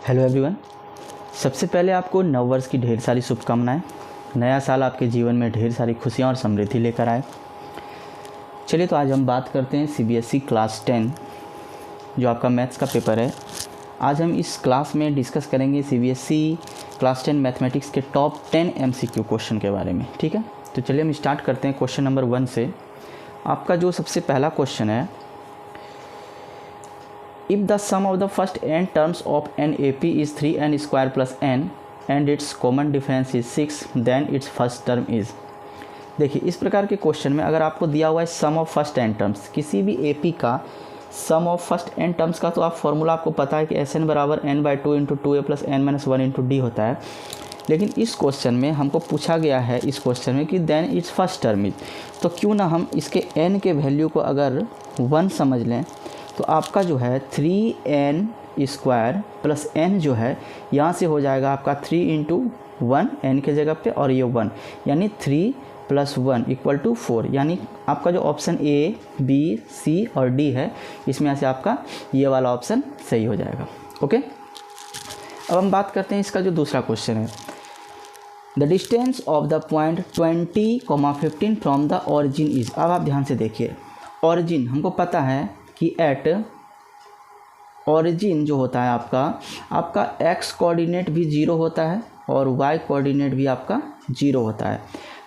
Hello everyone. सबसे पहले आपको नव वर्ष की ढेर सारी शुभकामनाएं। नया साल आपके जीवन में ढेर सारी खुशियां और समृद्धि लेकर आए। चलिए तो आज हम बात करते हैं सीबीएसई क्लास 10 जो आपका मैथ्स का पेपर है। आज हम इस क्लास में डिस्कस करेंगे सीबीएसई क्लास 10 मैथमेटिक्स के टॉप 10 एमसीक्यू क्वेश्चन के बारे में। ठीक है, तो चलिए हम स्टार्ट करते हैं क्वेश्चन नंबर 1 से। आपका जो सबसे पहला क्वेश्चन है, if the sum of the first n terms of an AP is 3n square plus n and its common difference is 6, then its first term is। देखिए, इस प्रकार के क्वेश्चन में अगर आपको दिया हुआ है सम ऑफ फर्स्ट n टर्म्स, किसी भी AP का सम ऑफ फर्स्ट n टर्म्स का, तो आप फॉर्मूला आपको पता है कि Sn बराबर n/2 into 2a plus n - 1 into D होता है। लेकिन इस क्वेश्चन में हमको पूछा गया है इस क्वेश्चन में कि then it's first term is, तो क्यों ना हम इसके n के वैल्यू को अगर 1 समझ लें, तो आपका जो है 3n स्क्वायर प्लस n जो है यहाँ से हो जाएगा आपका 3 इंटू 1 n के जगह पे, और ये 1 यानी 3 + 1 = 4। यानी आपका जो ऑप्शन A, B, C और D है, इसमें से आपका ये वाला ऑप्शन सही हो जाएगा। ओके, अब हम बात करते हैं इसका जो दूसरा क्वेश्चन है। The distance of the point 20,15 from the origin is. अब आप ध्यान से देखिए, ऑरिजिन हमको पता है कि एट ऑरिजिन जो होता है आपका x कोऑर्डिनेट भी 0 होता है और y कोऑर्डिनेट भी आपका 0 होता है।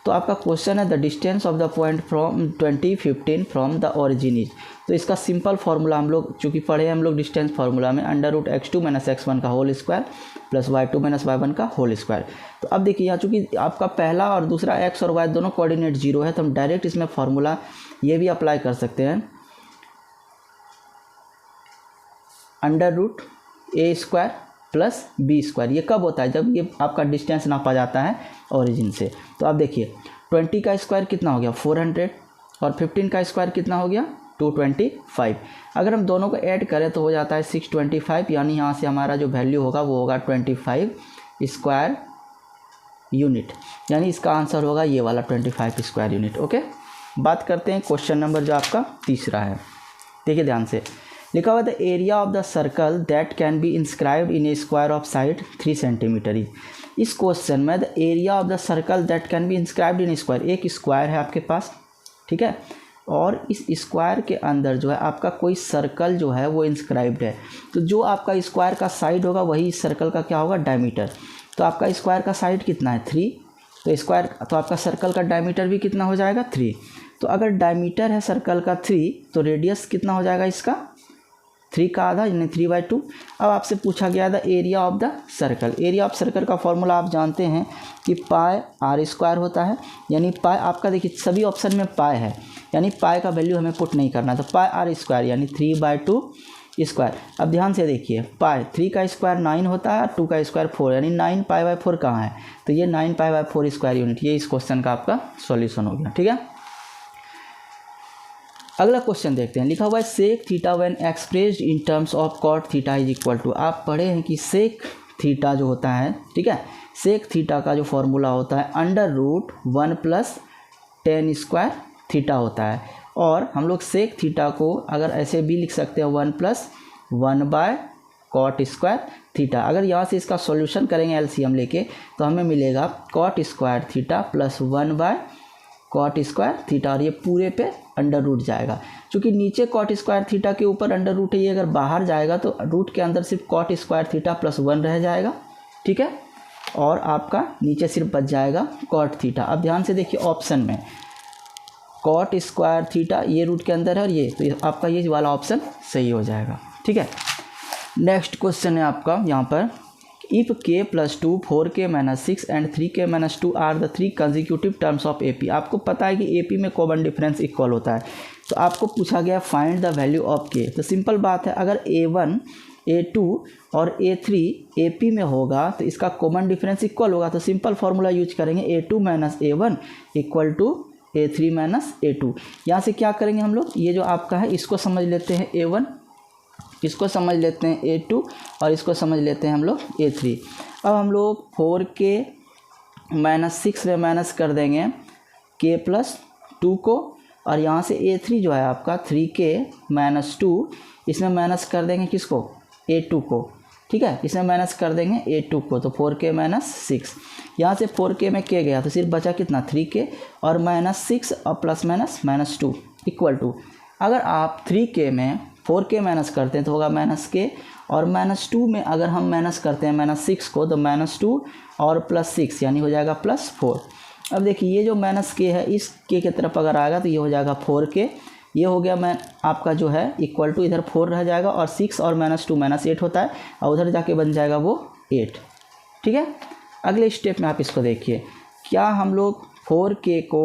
तो आपका क्वेश्चन है the distance of the point from 2015 from the origin is. तो इसका सिंपल फार्मूला हम लोग चूँकि पढ़े हैं हम लोग डिस्टेंस फार्मूला में, √x2 - x1 का whole square plus y2 - y1 का होल स्क्वायर। तो अब देखिए यहाँ चूँकि आपका पहला और दूसरा x और y दोनों कोऑर्डिनेट 0 है, तो हम डायरेक्ट इसमें फार्मूला ये भी अप्लाई कर सकते हैं, √a² प्लस b²। ये कब होता है? जब ये आपका डिस्टेंस नापा जाता है ओरिजिन से। तो आप देखिए 20 का स्क्वायर कितना हो गया 400 और 15 का स्क्वायर कितना हो गया 225। अगर हम दोनों को ऐड करें तो हो जाता है 625, यानी यहाँ से हमारा जो वैल्यू होगा वो होगा 25 स्क्वायर यूनिट, यानी इसका आंसर होगा ये वाला 25 स्क्वायर यूनिट। ओके, बात करते हैं क्वेश्चन नंबर जो आपका तीसरा है। देखिए ध्यान से, लिखा हुआ the area of the circle that can be inscribed in A square of side 3 centimetre is. इस क्वेश्चन में the area of the circle that can be inscribed in square, एक स्क्वायर है आपके पास, ठीक है, और इस स्क्वायर के अंदर जो है आपका कोई सर्कल जो है वो इंस्क्राइब्ड है। तो जो आपका स्क्वायर का साइड होगा वही इस सर्कल का क्या होगा डायमीटर। तो आपका स्क्वायर का साइड कितना है 3, तो आपका सर्कल का डायमीटर भी कितना हो जाएगा 3। तो अगर डायमीटर है सर्कल का 3, तो रेडियस कितना हो जाएगा इसका 3 का आधा, यानी 3/2। अब आपसे पूछा गया था area of the circle. Area of circle का फॉर्मूला आप जानते हैं कि πr² होता है, यानी पाई आपका देखिए सभी ऑप्शन में पाई है, यानी पाई का वैल्यू हमें पुट नहीं करना, तो πr² यानी 3/2 स्क्वायर। अब ध्यान से देखिए, पाई 3 का स्क्वायर 9 होता है, 2 का स्क्वायर 4, यानी 9π/4 कहाँ है, तो ये 9π/4 स्क्वायर यूनिट। ये इस क्वेश्चन का आपका सॉल्यूशन हो गया। ठीक है, अगला क्वेश्चन देखते हैं। लिखा हुआ है sec theta when expressed in terms of cot theta is equal to. आप पढ़े हैं कि सेक थीटा जो होता है, ठीक है, सेक थीटा का जो फॉर्मूला होता है √1 + tan स्क्वायर थीटा होता है, और हम लोग सेक थीटा को अगर ऐसे भी लिख सकते हैं 1 + 1/cot स्क्वायर थीटा। अगर यहाँ से इसका सॉल्यूशन करेंगे एलसीएम लेके, तो हमें मिलेगा cot square theta plus 1/cot square theta, और ये पूरे पे √ जाएगा। क्योंकि नीचे cot स्क्वायर थीटा के ऊपर √ है, ये अगर बाहर जाएगा तो रूट के अंदर सिर्फ cot स्क्वायर थीटा प्लस 1 रह जाएगा, ठीक है, और आपका नीचे सिर्फ बच जाएगा cot थीटा। अब ध्यान से देखिए ऑप्शन में cot स्क्वायर थीटा ये रूट के अंदर है, और ये तो आपका ये वाला ऑप्शन सही हो जाएगा। ठीक है, नेक्स्ट क्वेश्चन है आपका यहाँ पर, if k + 2 4k - 6 and 3k - 2 are the 3 consecutive terms of AP। आपको पता है कि AP में कॉमन डिफरेंस इक्वल होता है, तो आपको पूछा गया find the value of k। तो सिंपल बात है, अगर A1 A2 और A3 AP में होगा तो इसका कॉमन डिफरेंस इक्वल होगा, तो सिंपल फार्मूला यूज करेंगे A2 - A1 = A3 - A2। यहाँ से क्या करेंगे हम लोग, ये जो आपका है इसको समझ लेते हैं A1, इसको समझ लेते हैं A2, और इसको समझ लेते हैं हम लोग A3। अब हम लोग 4k - 6 में माइनस कर देंगे k + 2 को, और यहाँ से A3 जो है आपका 3k - 2, इसमें माइनस कर देंगे किसको A2 को, ठीक है, इसमें माइनस कर देंगे a2 को, तो 4k माइनस 6, यहाँ से 4k में k गया तो सिर्फ बचा कितना 3k और -6 और प्लस माइनस -2 इक्वल टू, अगर आप 3k में 4k माइनस करते हैं तो होगा -k और -2 में अगर हम माइनस करते हैं -6 को तो -2 और +6 यानी हो जाएगा +4। अब देखिए ये जो -k है इस k की तरफ अगर आएगा तो ये हो जाएगा 4k, ये हो गया मैं आपका जो है इक्वल टू, इधर 4 रह जाएगा और 6 और -2 -8 होता है और उधर जाके बन जाएगा वो 8। ठीक है, अगले स्टेप में आप इसको देखिए, क्या हम लोग 4k को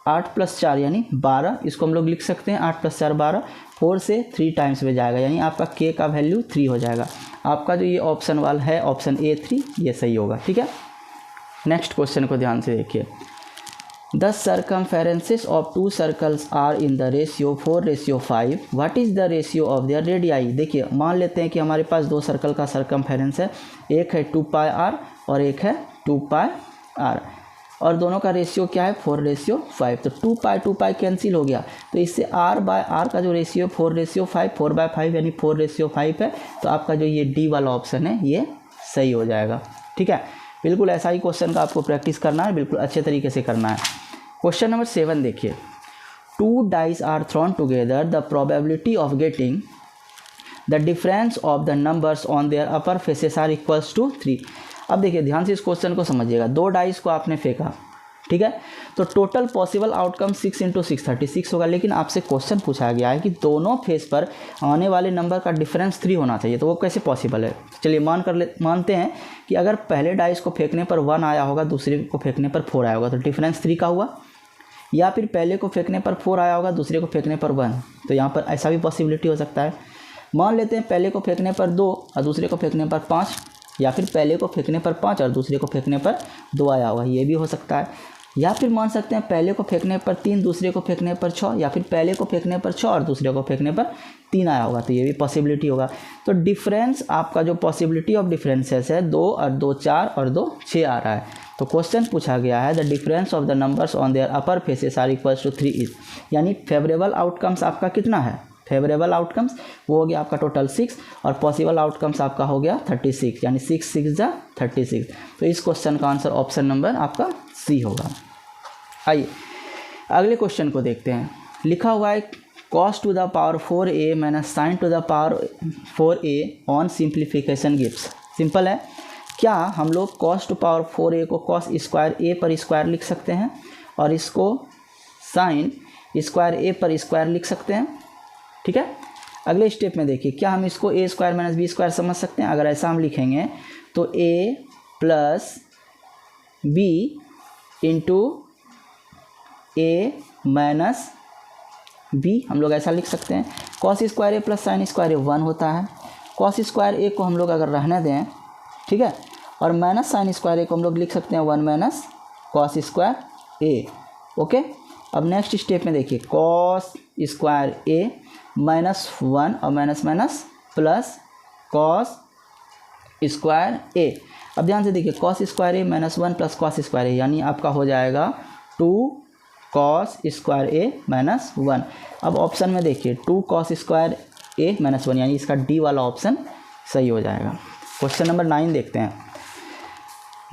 8 + 4 यानी 12, इसको हम लोग लिख सकते हैं 8 + 4 12, 4 से 3 टाइम्स में जाएगा यानी आपका k का वैल्यू 3 हो जाएगा। आपका जो ये ऑप्शन वाला है ऑप्शन A3 ये सही होगा। ठीक है, नेक्स्ट क्वेश्चन को ध्यान से देखिए। The circumferences of two circles are in the ratio 4:5. What is the ratio of their radii? देखिए मान लेते हैं कि हमारे पास दो सर्कल का सर्कमफेरेंस है, एक है 2πr और एक है 2πr और दोनों का रेशियो क्या है 4:5। तो 2π कैंसिल हो गया तो इससे r/r का जो रेशियो 4:5 4/5 यानी 4:5 है। तो आपका जो ये डी वाला ऑप्शन है ये सही हो जाएगा। ठीक है, बिल्कुल ऐसा ही क्वेश्चन का आपको प्रैक्टिस करना है, बिल्कुल अच्छे तरीके से करना है। क्वेश्चन नंबर 7 देखिए, 2 dice are thrown together, the probability of getting the difference of the numbers on their upper faces are equals to 3। अब देखिए ध्यान से इस क्वेश्चन को समझिएगा, 2 डाइस को आपने फेंका, ठीक है, तो टोटल पॉसिबल आउटकम 6 × 6 36 होगा, लेकिन आपसे क्वेश्चन पूछा गया है कि दोनों फेस पर आने वाले नंबर का डिफरेंस 3 होना चाहिए, तो वो कैसे पॉसिबल है। चलिए मानते हैं कि अगर पहले डाइस को फेंकने पर 1 आया होगा, दूसरे को फेंकने पर 4 आया होगा, तो डिफरेंस 3 का हुआ। या फिर पहले को फेंकने पर 4 आया होगा, दूसरे को फेंकने पर 1, तो यहाँ पर ऐसा भी पॉसिबिलिटी हो सकता है। मान लेते हैं पहले को फेंकने पर 2 और दूसरे को फेंकने पर 5, या फिर पहले को फेंकने पर 5 और दूसरे को फेंकने पर 2 आया होगा, ये भी हो सकता है। या फिर मान सकते हैं पहले को फेंकने पर 3, दूसरे को फेंकने पर 6, या फिर पहले को फेंकने पर 6 और दूसरे को फेंकने पर 3 आया होगा, तो ये भी पॉसिबिलिटी होगा। तो डिफरेंस आपका जो पॉसिबिलिटी ऑफ डिफरेंसेस है 2 और 2 4 और 2 6 आ रहा है। तो क्वेश्चन पूछा गया है the difference of the numbers on their upper faces are equals to 3 is, यानी फेवरेबल आउटकम्स आपका कितना है, फेवरेबल आउटकम्स वो हो गया आपका टोटल 6 और पॉसिबल आउटकम्स आपका हो गया 36, यानी 6 6 जा 36। तो इस क्वेश्चन का आंसर ऑप्शन नंबर आपका सी होगा। आइए अगले क्वेश्चन को देखते हैं। लिखा हुआ है cos to the power 4a minus sin to the power 4a on simplification gives. Simple है, क्या हम लोग cos टू पावर 4a को cos स्क्वायर a पर स्क्वायर लिख सकते हैं और इसको sin स्क्वायर a पर स्क्वायर लिख सकते हैं। ठीक है, अगले स्टेप में देखिए, क्या हम इसको a square minus b square समझ सकते हैं। अगर ऐसा हम लिखेंगे तो a plus b into a minus b हम लोग ऐसा लिख सकते हैं। cos square a plus sin square a 1 होता है। cos स्क्वायर a को हम लोग अगर रहने दें, ठीक है, और माइनस sin स्क्वायर a को हम लोग लिख सकते हैं 1 minus cos square a। Okay, अब नेक्स्ट स्टेप में देखिए, cos स्क्वायर a माइनस 1 और minus minus plus cos square a। अब ध्यान से देखिए, cos square a minus 1 plus cos square a यानी आपका हो जाएगा 2 cos स्क्वायर a माइनस 1। अब ऑप्शन में देखिए 2 cos स्क्वायर a माइनस 1 यानी इसका डी वाला ऑप्शन सही हो जाएगा। क्वेश्चन नंबर 9 देखते हैं।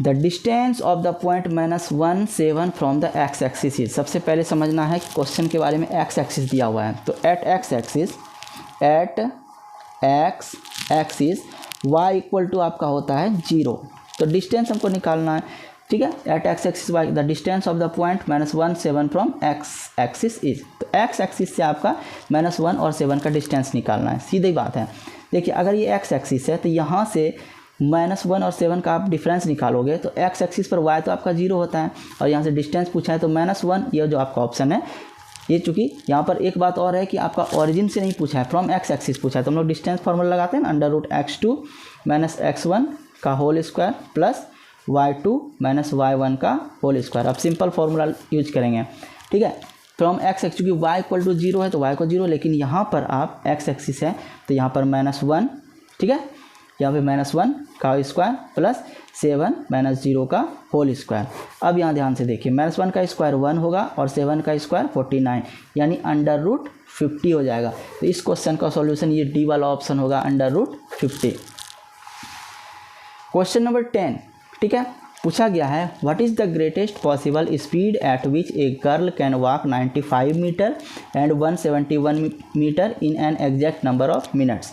The distance of the point -1 7 from the x axis is. सबसे पहले समझना है कि क्वेश्चन के बारे में एक्स एक्सिस दिया हुआ है, तो at x axis y equal to आपका होता है 0, तो डिस्टेंस हमको निकालना है। ठीक है, at x axis y the distance of the point -1 7 from x axis is. तो एक्स एक्सिस से आपका -1 और 7 का डिस्टेंस निकालना है, सीधी बात है। देखिए अगर ये एक्स एक्सिस है तो यहाँ से -1 और 7 का आप डिफरेंस निकालोगे तो एक्स एक्सिस पर y तो आपका 0 होता है और यहाँ से डिस्टेंस पूछा है तो -1, ये जो आपका ऑप्शन है। ये चूँकि यहाँ पर एक बात और है कि आपका ओरिजिन से नहीं पूछा है, फ्रॉम एक्स एक्सिस पूछा है, तो हम लोग डिस्टेंस फार्मूला लगाते हैं ना, √x2 - x1 का whole square plus y2 - y1 का होल स्क्वायर। अब सिंपल फार्मूला यूज करेंगे। ठीक है, फ्रॉम एक्स एक्स चूँकि y इक्वल टू 0 है तो y को 0, लेकिन यहाँ पर आप एक्स एक्सिस है तो यहाँ पर -1, ठीक है, यहाँ पे -1 का स्क्वायर प्लस 7 - 0 का होल स्क्वायर। अब यहाँ ध्यान से देखिए, -1 का स्क्वायर 1 होगा और 7 का स्क्वायर 49 यानी √50 हो जाएगा। तो इस क्वेश्चन का सॉल्यूशन ये डी वाला ऑप्शन होगा √50। क्वेश्चन नंबर 10, ठीक है, पूछा गया है what is the greatest possible speed at which a girl can walk 95 metre and 171 metre in an exact number of minutes.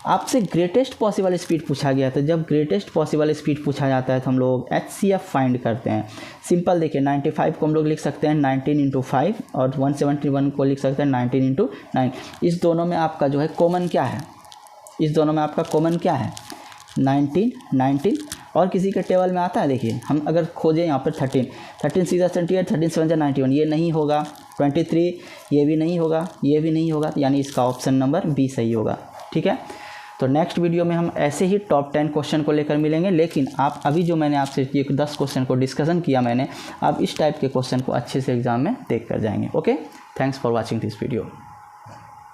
आपसे ग्रेटेस्ट पॉसिबल स्पीड पूछा गया, तो जब ग्रेटेस्ट पॉसिबल स्पीड पूछा जाता है तो हम लोग HCF फाइंड करते हैं। सिंपल देखिए, 95 को हम लोग लिख सकते हैं 19 × 5 और 171 को लिख सकते हैं 19 × 9। इस दोनों में आपका जो है कॉमन क्या है, इस दोनों में आपका कॉमन क्या है 19 और किसी के टेबल में आता है। देखिए हम अगर खोजें यहाँ पर 13 सीधा 78, 13 7 91, ये नहीं होगा। 23 ये भी नहीं होगा, ये भी नहीं होगा, यानी इसका ऑप्शन नंबर बी सही होगा। ठीक है, तो नेक्स्ट वीडियो में हम ऐसे ही टॉप 10 क्वेश्चन को लेकर मिलेंगे। लेकिन आप अभी जो मैंने आपसे ये 10 क्वेश्चन को डिस्कशन किया मैंने, आप इस टाइप के क्वेश्चन को अच्छे से एग्जाम में देख कर जाएंगे। Okay, thanks for watching this video.